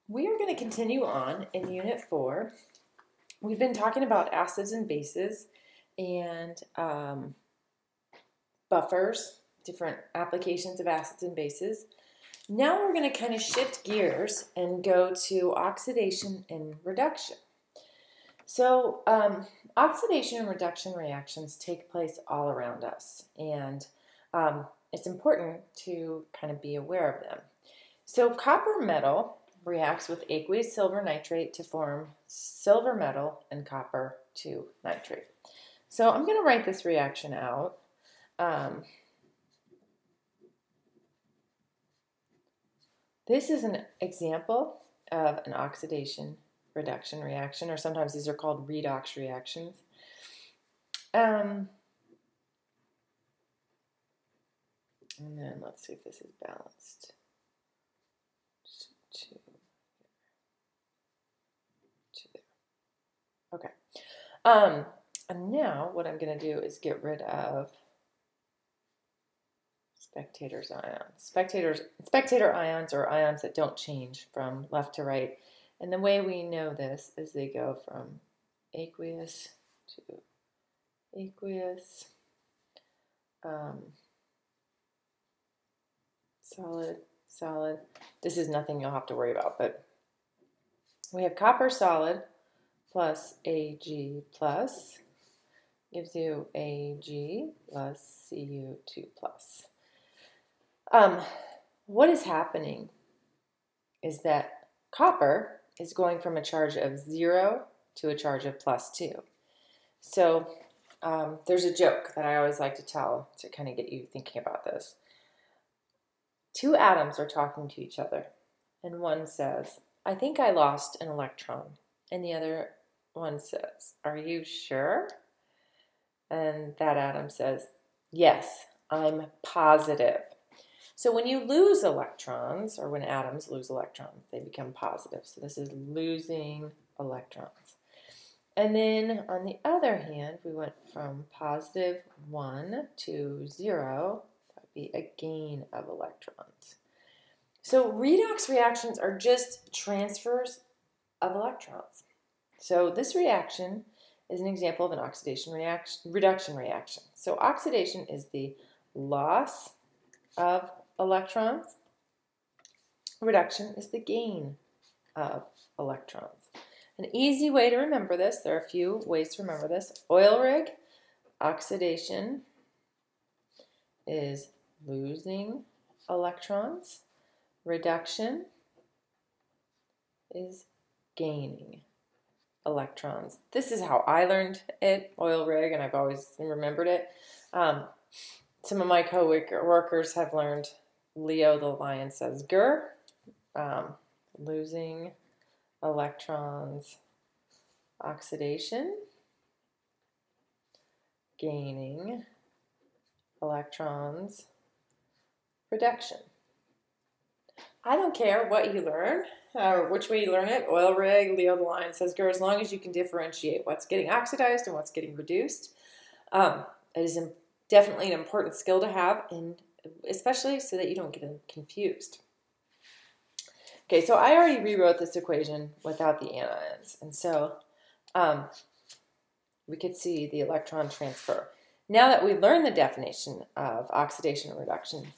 We are going to continue on in Unit 4. We've been talking about acids and bases and buffers, different applications of acids and bases. Now we're going to kind of shift gears and go to oxidation and reduction. So oxidation and reduction reactions take place all around us, and it's important to kind of be aware of them. So copper metal reacts with aqueous silver nitrate to form silver metal and copper 2 nitrate. So I'm going to write this reaction out. This is an example of an oxidation reduction reaction, or sometimes these are called redox reactions. And then let's see if this is balanced. Okay. And now what I'm going to do is get rid of spectator ions are ions that don't change from left to right. And the way we know this is they go from aqueous to aqueous, solid, solid. This is nothing you'll have to worry about, but we have copper solid plus Ag plus gives you Ag plus Cu2 plus. What is happening is that copper is going from a charge of 0 to a charge of +2. So there's a joke that I always like to tell to kind of get you thinking about this. Two atoms are talking to each other, and one says, "I think I lost an electron," and the other one says, "Are you sure?" And that atom says, "Yes, I'm positive." So when you lose electrons, or when atoms lose electrons, they become positive. So this is losing electrons. And then on the other hand, we went from +1 to 0. That would be a gain of electrons. So redox reactions are just transfers of electrons. So this reaction is an example of an oxidation reduction reaction. So oxidation is the loss of electrons. Reduction is the gain of electrons. An easy way to remember this, there are a few ways to remember this. Oil rig, oxidation is losing electrons. Reduction is gaining electrons. This is how I learned it, oil rig, and I've always remembered it. Some of my co-workers have learned Leo the lion says grr, losing electrons, oxidation, gaining electrons, reduction. I don't care what you learn or which way you learn it, oil rig, Leo the lion says grr, as long as you can differentiate what's getting oxidized and what's getting reduced. It is definitely an important skill to have, and especially so that you don't get confused. Okay, so I already rewrote this equation without the anions, and so we could see the electron transfer. Now that we learned the definition of oxidation and reduction,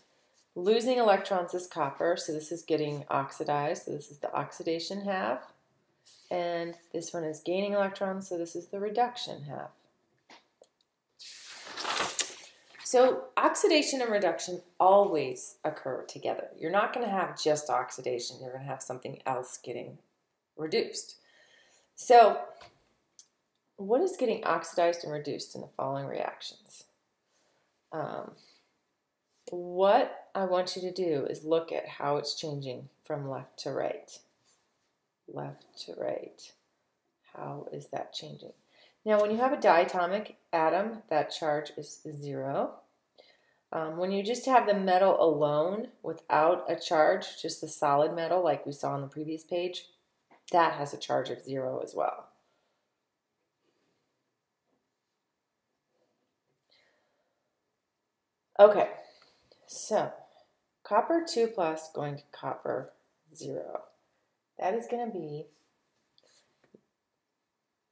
losing electrons is copper, so this is getting oxidized, so this is the oxidation half, and this one is gaining electrons, so this is the reduction half. So oxidation and reduction always occur together. You're not going to have just oxidation. You're going to have something else getting reduced. So what is getting oxidized and reduced in the following reactions? What I want you to do is look at how it's changing from left to right. Left to right. How is that changing? Now, when you have a diatomic atom, that charge is 0. When you just have the metal alone without a charge, just the solid metal like we saw on the previous page, that has a charge of 0 as well. Okay, so copper 2 plus going to copper 0. that is going to be,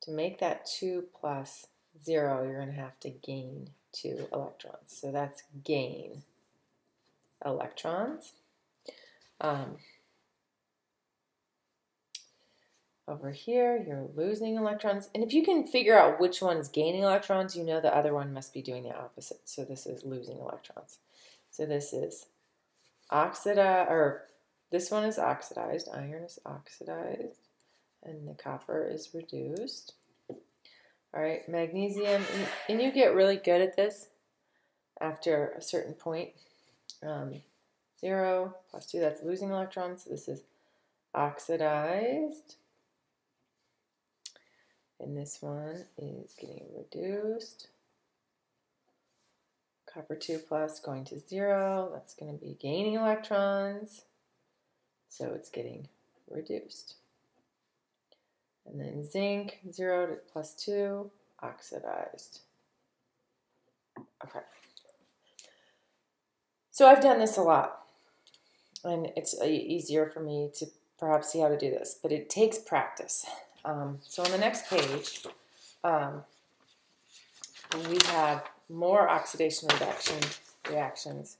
to make that 2 plus 0, you're going to have to gain 2 electrons. So that's gain electrons. Over here, you're losing electrons. And if you can figure out which one's gaining electrons, you know the other one must be doing the opposite. So this is losing electrons. So this is oxidized, or this one is oxidized. Iron is oxidized, and the copper is reduced. All right, magnesium, and you get really good at this after a certain point. 0 plus 2, that's losing electrons. So this is oxidized. And this one is getting reduced. Copper 2 plus going to 0. That's going to be gaining electrons. So it's getting reduced. And then zinc, 0 to plus 2, oxidized. Okay. So I've done this a lot. And it's easier for me to perhaps see how to do this. But it takes practice. So on the next page, we have more oxidation reduction reactions,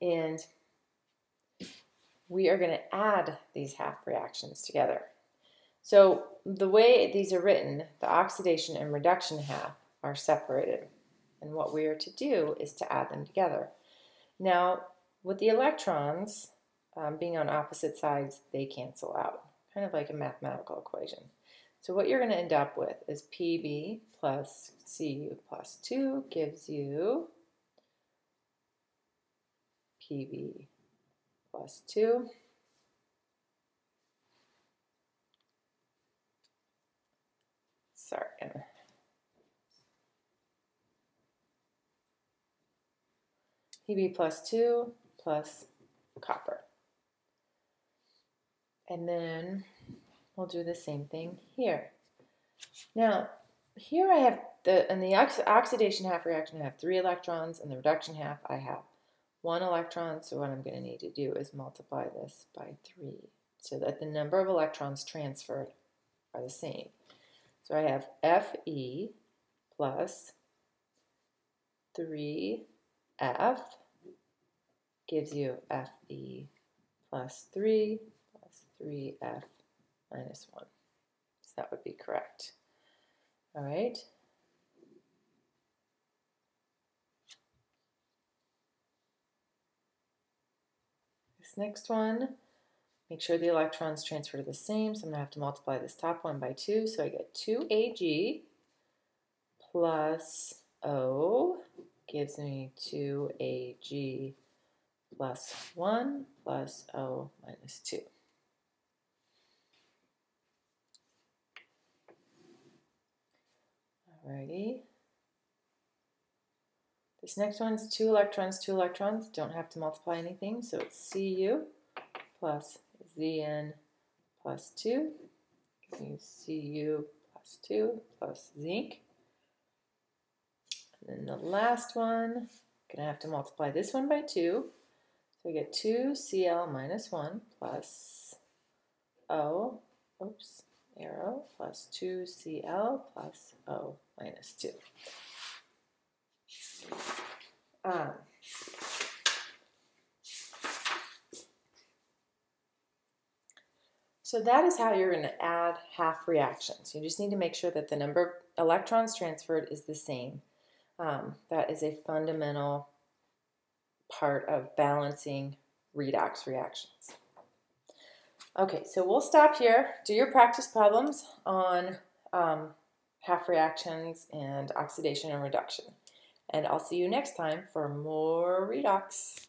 and we are going to add these half reactions together. So the way these are written, the oxidation and reduction half are separated, and what we are to do is to add them together. Now, with the electrons being on opposite sides, they cancel out, kind of like a mathematical equation. So what you're going to end up with is Pb plus Cu plus 2 gives you Pb plus 2. Sorry. Pb plus 2 plus copper. And then we'll do the same thing here. Now, here I have, in the oxidation half reaction, I have 3 electrons. In the reduction half, I have 1 electron. So what I'm going to need to do is multiply this by 3 so that the number of electrons transferred are the same. So I have Fe plus 3F gives you Fe plus 3 plus 3F minus 1. So that would be correct. All right. This next one, make sure the electrons transfer to the same. So I'm going to have to multiply this top one by 2. So I get 2Ag plus O gives me 2Ag plus 1 plus O minus 2. Alrighty. This next one's 2 electrons, 2 electrons. Don't have to multiply anything, so it's Cu plus Zn plus 2. Cu plus 2 plus zinc. And then the last one, I'm going to have to multiply this one by 2. So I get 2Cl minus 1 plus O, oops, arrow, plus 2Cl plus O minus 2. So that is how you're going to add half reactions. You just need to make sure that the number of electrons transferred is the same. That is a fundamental part of balancing redox reactions. Okay, so we'll stop here. Do your practice problems on half reactions and oxidation and reduction. And I'll see you next time for more redox.